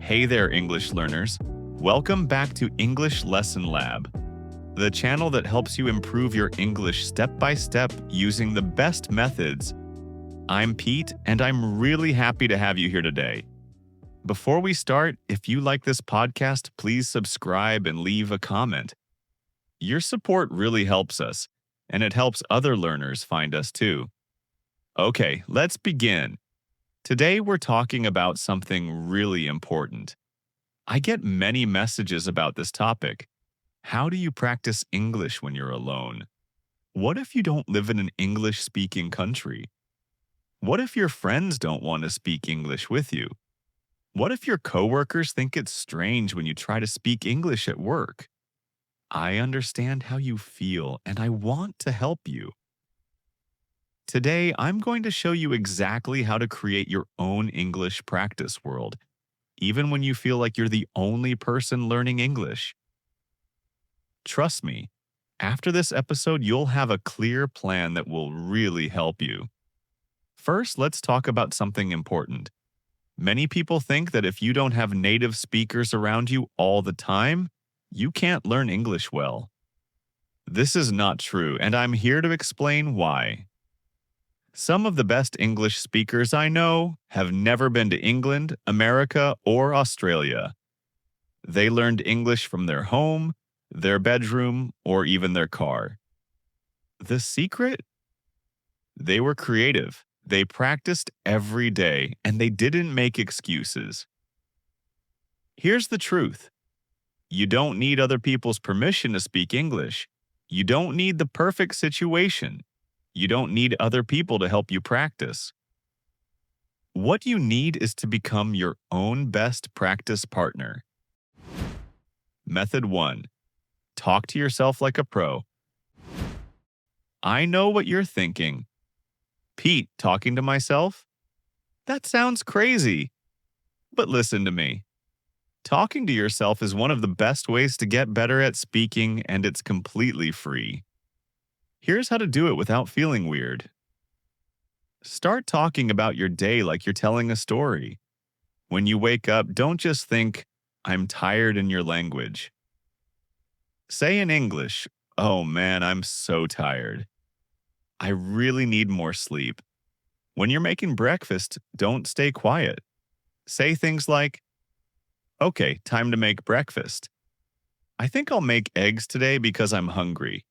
Hey there, English learners. Welcome back to English Lesson Lab, the channel that helps you improve your English step by step using the best methods. I'm Pete, and I'm really happy to have you here today. Before we start, if you like this podcast, please subscribe and leave a comment. Your support really helps us, and it helps other learners find us too. Okay, let's begin. Today we're talking about something really important. I get many messages about this topic. How do you practice English when you're alone? What if you don't live in an English-speaking country? What if your friends don't want to speak English with you? What if your coworkers think it's strange when you try to speak English at work? I understand how you feel, and I want to help you. Today, I'm going to show you exactly how to create your own English practice world, even when you feel like you're the only person learning English. Trust me, after this episode, you'll have a clear plan that will really help you. First, let's talk about something important. Many people think that if you don't have native speakers around you all the time, you can't learn English well. This is not true, and I'm here to explain why. Some of the best English speakers I know have never been to England, America, or Australia. They learned English from their home, their bedroom, or even their car. The secret? They were creative. They practiced every day, and they didn't make excuses. Here's the truth. You don't need other people's permission to speak English. You don't need the perfect situation. You don't need other people to help you practice. What you need is to become your own best practice partner. Method 1. Talk to yourself like a pro. I know what you're thinking. Pete, talking to myself? That sounds crazy. But listen to me. Talking to yourself is one of the best ways to get better at speaking, and it's completely free. Here's how to do it without feeling weird. Start talking about your day like you're telling a story. When you wake up, don't just think, I'm tired in your language. Say in English, oh man, I'm so tired. I really need more sleep. When you're making breakfast, don't stay quiet. Say things like, okay, time to make breakfast. I think I'll make eggs today because I'm hungry.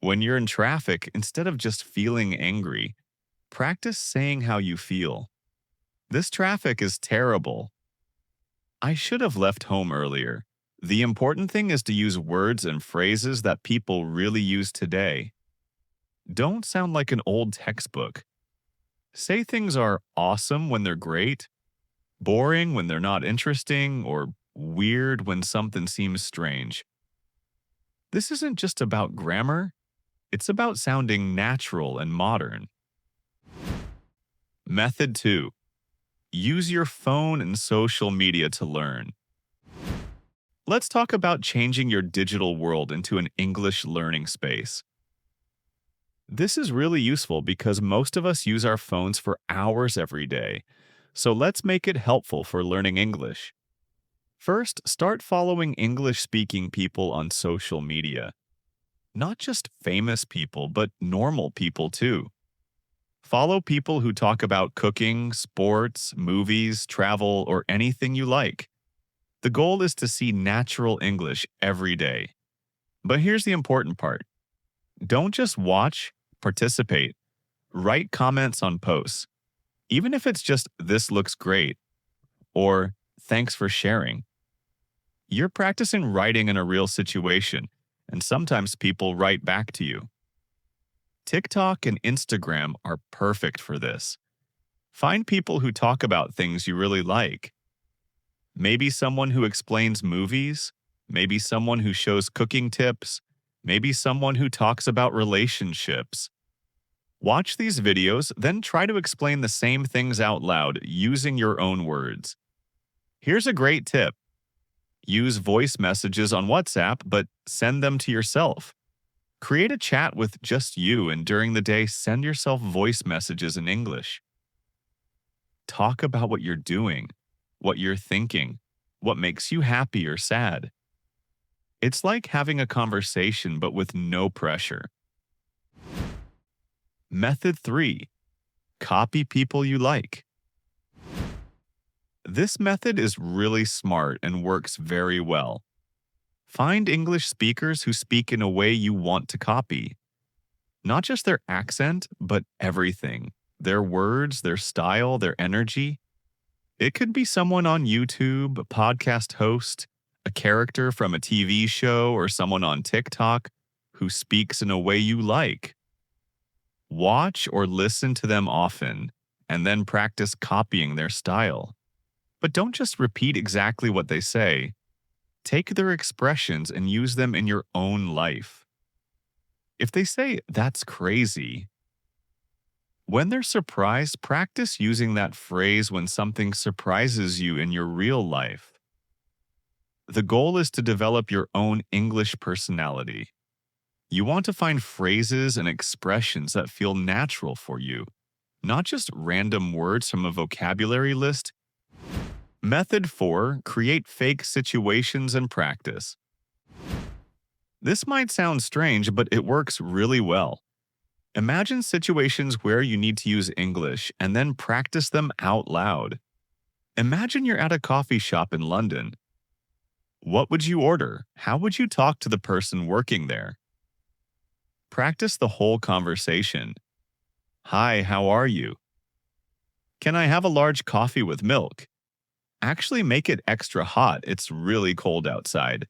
When you're in traffic, instead of just feeling angry, practice saying how you feel. This traffic is terrible. I should have left home earlier. The important thing is to use words and phrases that people really use today. Don't sound like an old textbook. Say things are awesome when they're great, boring when they're not interesting, or weird when something seems strange. This isn't just about grammar. It's about sounding natural and modern. Method 2. Use your phone and social media to learn. Let's talk about changing your digital world into an English learning space. This is really useful because most of us use our phones for hours every day, so let's make it helpful for learning English. First, start following English-speaking people on social media. Not just famous people, but normal people too. Follow people who talk about cooking, sports, movies, travel, or anything you like. The goal is to see natural English every day. But here's the important part. Don't just watch, participate. Write comments on posts. Even if it's just, this looks great, or thanks for sharing. You're practicing writing in a real situation, and sometimes people write back to you. TikTok and Instagram are perfect for this. Find people who talk about things you really like. Maybe someone who explains movies, maybe someone who shows cooking tips, maybe someone who talks about relationships. Watch these videos, then try to explain the same things out loud using your own words. Here's a great tip. Use voice messages on WhatsApp, but send them to yourself. Create a chat with just you, and during the day, send yourself voice messages in English. Talk about what you're doing. what you're thinking, what makes you happy or sad. It's like having a conversation but with no pressure. Method 3. Copy people you like. This method is really smart and works very well. Find English speakers who speak in a way you want to copy. Not just their accent, but everything. Their words, their style, their energy. It could be someone on YouTube, a podcast host, a character from a TV show, or someone on TikTok who speaks in a way you like. Watch or listen to them often, and then practice copying their style. But don't just repeat exactly what they say. Take their expressions and use them in your own life. If they say, "That's crazy," when they're surprised, practice using that phrase when something surprises you in your real life. The goal is to develop your own English personality. You want to find phrases and expressions that feel natural for you, not just random words from a vocabulary list. Method 4. Create fake situations and practice. This might sound strange, but it works really well. Imagine situations where you need to use English and then practice them out loud. Imagine you're at a coffee shop in London. What would you order? How would you talk to the person working there? Practice the whole conversation. "Hi, how are you? Can I have a large coffee with milk?" Actually make it extra hot, it's really cold outside.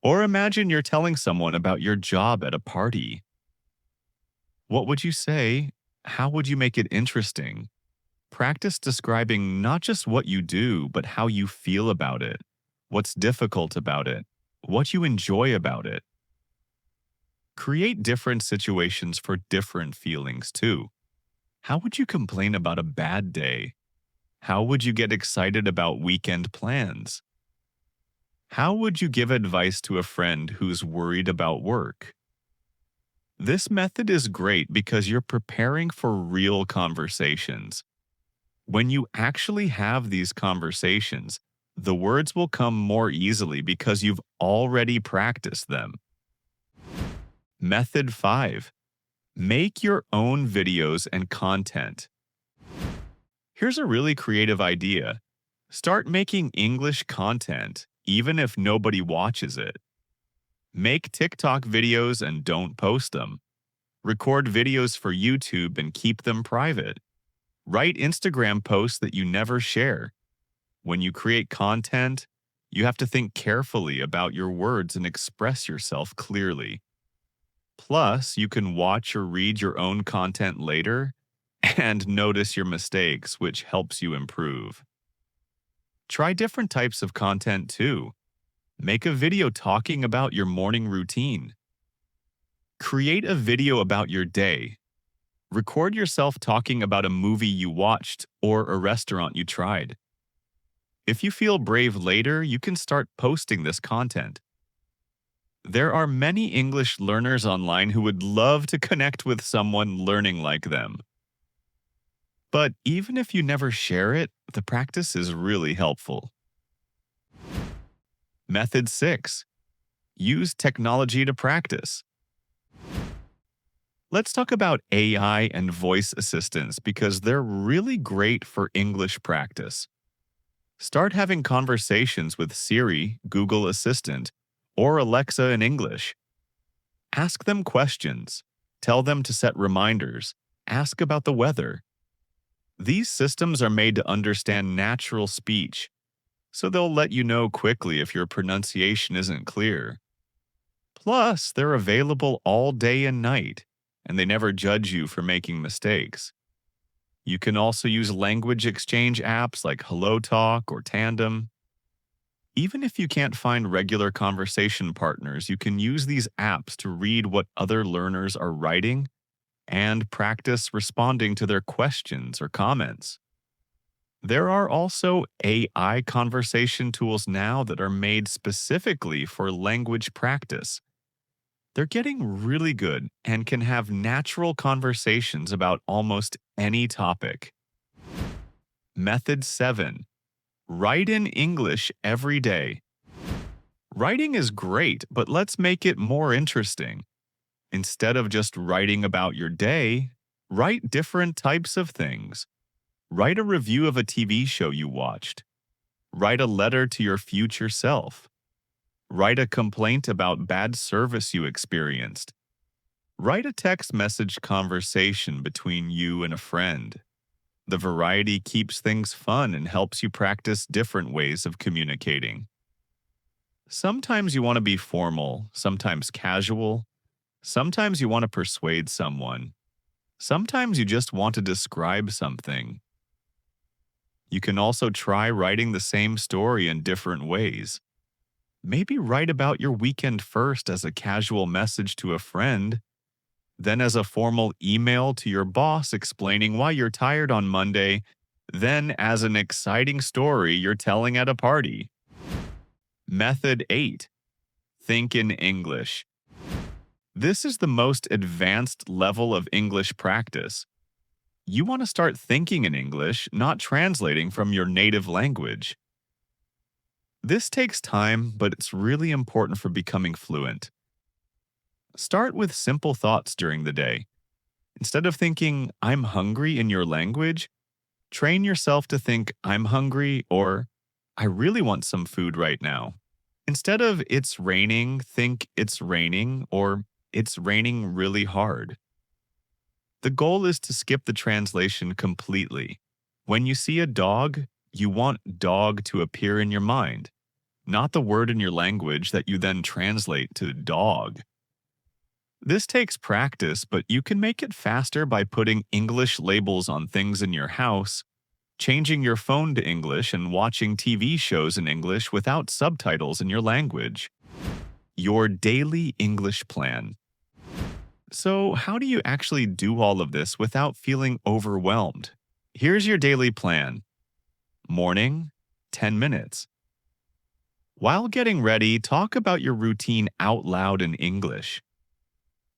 Or imagine you're telling someone about your job at a party. What would you say? How would you make it interesting? Practice describing not just what you do, but how you feel about it, what's difficult about it, what you enjoy about it. Create different situations for different feelings too. How would you complain about a bad day? How would you get excited about weekend plans? How would you give advice to a friend who's worried about work? This method is great because you're preparing for real conversations. When you actually have these conversations, the words will come more easily because you've already practiced them. Method 5. Make your own videos and content. Here's a really creative idea. Start making English content, even if nobody watches it. Make TikTok videos and don't post them. Record videos for YouTube and keep them private. Write Instagram posts that you never share. When you create content, you have to think carefully about your words and express yourself clearly. Plus, you can watch or read your own content later and notice your mistakes, which helps you improve. Try different types of content too. Make a video talking about your morning routine. Create a video about your day. Record yourself talking about a movie you watched or a restaurant you tried. If you feel brave later, you can start posting this content. There are many English learners online who would love to connect with someone learning like them. But even if you never share it, the practice is really helpful. Method 6. Use technology to practice. Let's talk about AI and voice assistants because they're really great for English practice. Start having conversations with Siri, Google Assistant, or Alexa in English. Ask them questions. Tell them to set reminders. Ask about the weather. These systems are made to understand natural speech, so they'll let you know quickly if your pronunciation isn't clear. Plus, they're available all day and night, and they never judge you for making mistakes. You can also use language exchange apps like HelloTalk or Tandem. Even if you can't find regular conversation partners, you can use these apps to read what other learners are writing and practice responding to their questions or comments. There are also AI conversation tools now that are made specifically for language practice. They're getting really good and can have natural conversations about almost any topic. Method 7. Write in English every day. Writing is great, but let's make it more interesting. Instead of just writing about your day, write different types of things. Write a review of a TV show you watched. Write a letter to your future self. Write a complaint about bad service you experienced. Write a text message conversation between you and a friend. The variety keeps things fun and helps you practice different ways of communicating. Sometimes you want to be formal, sometimes casual. Sometimes you want to persuade someone. Sometimes you just want to describe something. You can also try writing the same story in different ways. Maybe write about your weekend first as a casual message to a friend, then as a formal email to your boss explaining why you're tired on Monday, then as an exciting story you're telling at a party. Method 8. Think in English. This is the most advanced level of English practice. You want to start thinking in English, not translating from your native language. This takes time, but it's really important for becoming fluent. Start with simple thoughts during the day. Instead of thinking, I'm hungry in your language, train yourself to think, I'm hungry or I really want some food right now. Instead of it's raining, think it's raining or it's raining really hard. The goal is to skip the translation completely. When you see a dog, you want dog to appear in your mind, not the word in your language that you then translate to dog. This takes practice, but you can make it faster by putting English labels on things in your house, changing your phone to English, and watching TV shows in English without subtitles in your language. Your daily English plan. So, how do you actually do all of this without feeling overwhelmed? Here's your daily plan. Morning, 10 minutes. While getting ready, talk about your routine out loud in English.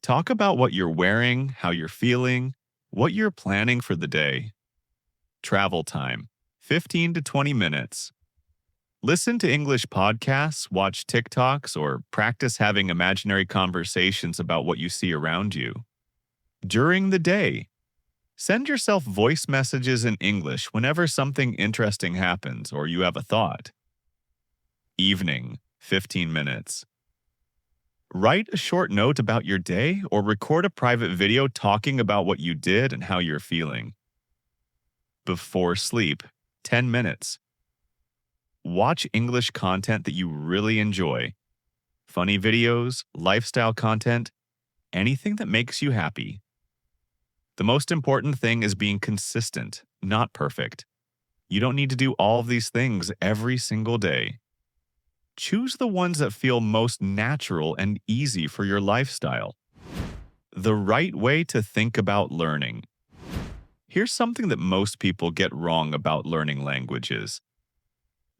Talk about what you're wearing, how you're feeling, what you're planning for the day. Travel time, 15 to 20 minutes. Listen to English podcasts, watch TikToks, or practice having imaginary conversations about what you see around you. During the day, send yourself voice messages in English whenever something interesting happens or you have a thought. Evening, 15 minutes. Write a short note about your day or record a private video talking about what you did and how you're feeling. Before sleep, 10 minutes. Watch English content that you really enjoy. Funny videos, lifestyle content, anything that makes you happy. The most important thing is being consistent, not perfect. You don't need to do all of these things every single day. Choose the ones that feel most natural and easy for your lifestyle. The right way to think about learning. Here's something that most people get wrong about learning languages.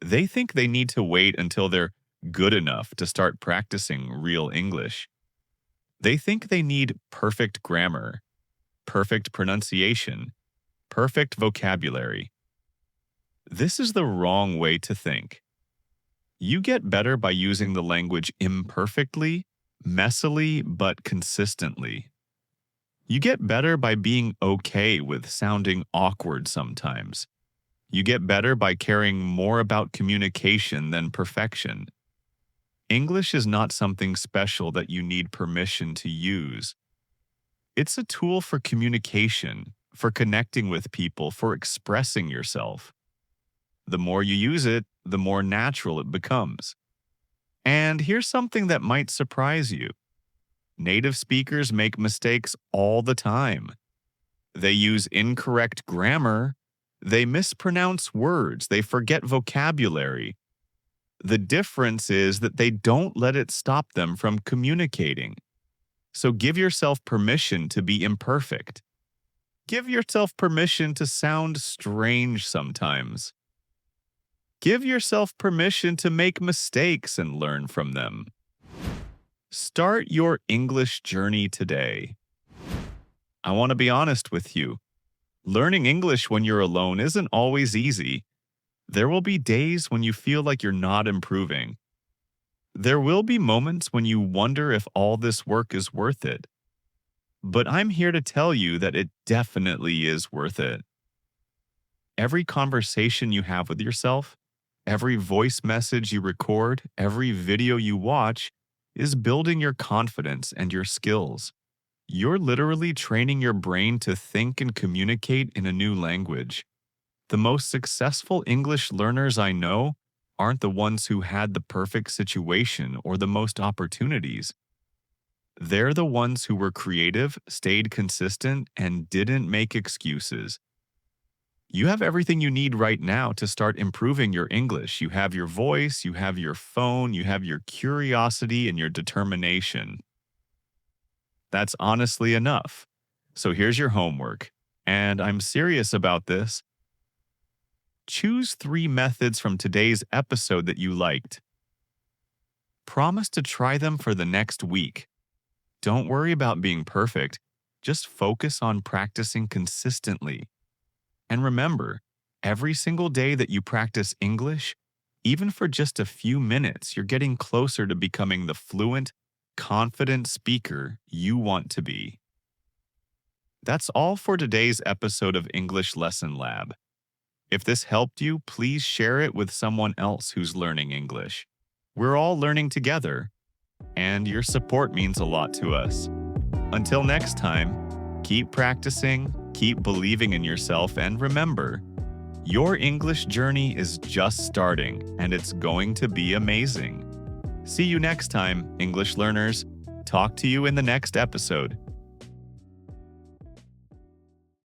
They think they need to wait until they're good enough to start practicing real English. They think they need perfect grammar, perfect pronunciation, perfect vocabulary. This is the wrong way to think. You get better by using the language imperfectly, messily, but consistently. You get better by being okay with sounding awkward sometimes. You get better by caring more about communication than perfection. English is not something special that you need permission to use. It's a tool for communication, for connecting with people, for expressing yourself. The more you use it, the more natural it becomes. And here's something that might surprise you. Native speakers make mistakes all the time. They use incorrect grammar. They mispronounce words. They forget vocabulary. The difference is that they don't let it stop them from communicating. So give yourself permission to be imperfect. Give yourself permission to sound strange sometimes. Give yourself permission to make mistakes and learn from them. Start your English journey today. I want to be honest with you. Learning English when you're alone isn't always easy. There will be days when you feel like you're not improving. There will be moments when you wonder if all this work is worth it. But I'm here to tell you that it definitely is worth it. Every conversation you have with yourself, every voice message you record, every video you watch is building your confidence and your skills. You're literally training your brain to think and communicate in a new language. The most successful English learners I know aren't the ones who had the perfect situation or the most opportunities. They're the ones who were creative, stayed consistent, and didn't make excuses. You have everything you need right now to start improving your English. You have your voice, you have your phone, you have your curiosity and your determination. That's honestly enough. So here's your homework. And I'm serious about this. Choose 3 methods from today's episode that you liked. Promise to try them for the next week. Don't worry about being perfect. Just focus on practicing consistently. And remember, every single day that you practice English, even for just a few minutes, you're getting closer to becoming the fluent, confident speaker you want to be. That's all for today's episode of English Lesson Lab. If this helped you, please share it with someone else who's learning English. We're all learning together, and your support means a lot to us. Until next time, keep practicing, keep believing in yourself, and remember, your English journey is just starting, and it's going to be amazing. See you next time, English learners. Talk to you in the next episode.